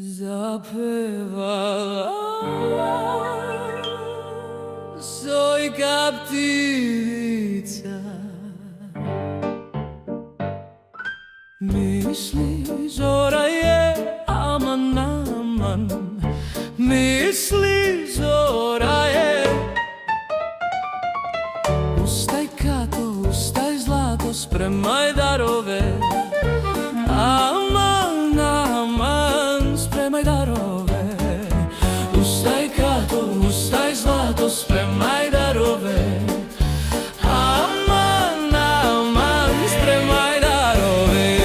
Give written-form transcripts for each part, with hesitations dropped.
Zapevala sojka ptica, misli zora je aman, aman, misli zora je. Ustaj Kato, ustaj zlato, spremaj darove, aman, aman, spremaj darove. Ustaj Kato, ustaj zlato, spremaj darove, aman, aman, spremaj darove.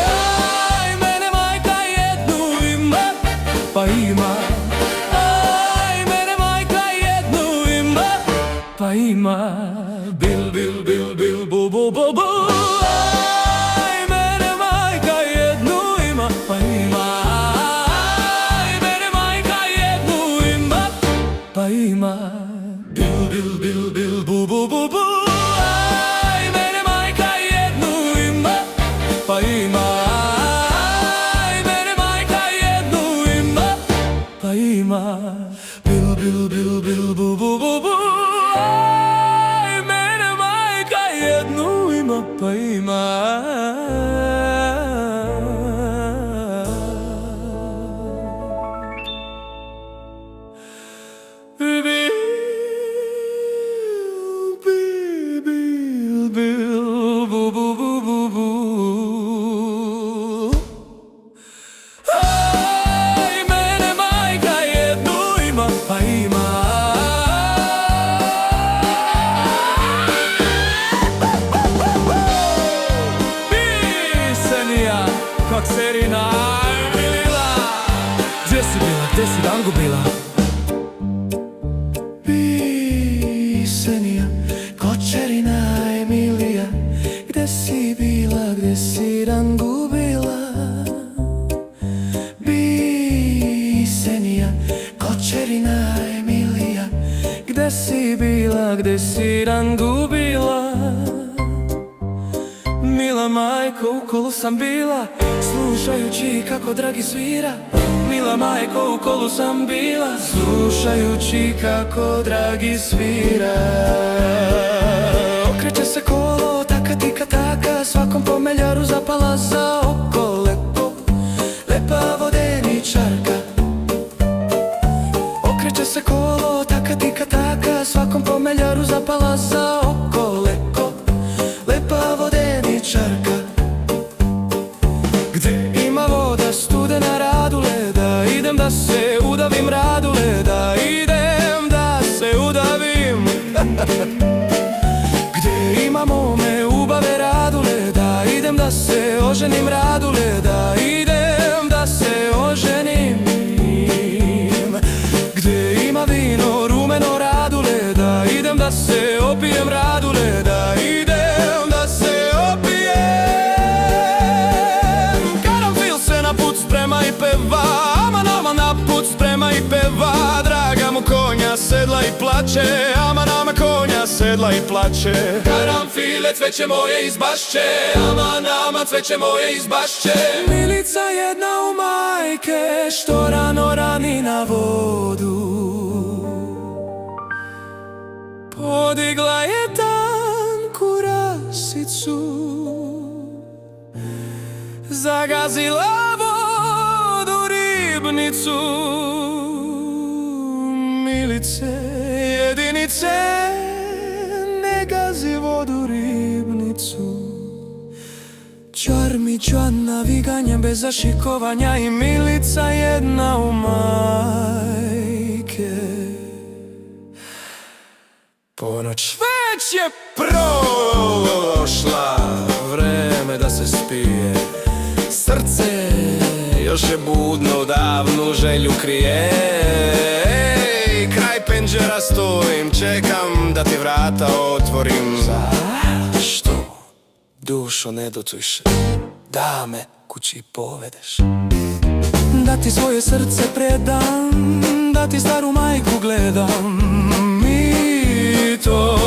Aj, mene majka jednu ima, pa ima. Aj, mene majka jednu ima, pa ima. Bil, bil, bil, bil, bu, bu, bu, bu. Aj, mene majka jednu ima, pa ima. Aj, mene majka jednu ima, pa ima. Bil, bil, bil, bil, bu, bu, bu, bu. Aj, mene majka jednu ima, pa ima. Aj, mene majka jednu ima, pa ima. Bil, bil, bil, bil, bu, bu, bu, bu. Aj, mene majka jednu ima, pa ima. Bil, bil, bil, bil, bu, bu, bu, bu, bu. Aj, mene majka jednu ima, pa ima. Pisenija, kak serina milila. Gdje si bila, gdje si dan gubila? Pisenija, kočerina Emilija, gde si bila, gde si dan gubila? Pisenija, kočerina Emilija, gde si bila, gde si dan gubila? Mila majko, u kolu sam bila, slušajući kako dragi svira. Mila majko, u kolu sam bila, slušajući kako dragi svira. Okreće se kolo, taka tika taka, svakom pomeljaru zapala za oko. Lepo, lepa vodeničarka. Okreće se kolo, taka tika taka, svakom pomeljaru zapala za oko. Lepo, lepa vodeničarka. Gde ima voda studena radule, da idem da se udavim radule, da idem da se udavim. Gde ima mome ubave radule, da idem da se oženim radule, da idem da se oženim. Gde ima vino rumeno radule, da idem da se opijem radule, da idem da se opijem. Karanfil se na put sprema i peva, aman, aman, na put sprema i peva. Draga mu konja sedla i plače, aman, aman, konja sedla i plače. Karanfile, cveće moje izbašće, aman, aman, cveće moje izbašće. Milica jedna u majke, što rano rani na vodu. Podigla je tanku rasicu, zagazila vodu ribnicu. Milice, jedinice, ne gazi vodu ribnicu. Čarmi čan naviganjem bez zašikovanja i Milica jedna u majke. Ponoć već je prošla, vreme da se spije. Srce još je budno, davnu želju krije. Ej, kraj penđera stojim, čekam da ti vrata otvorim. Zašto, dušo, ne docuješ, da me kući povedeš? Da ti svoje srce predam, da ti staru majku gledam. I to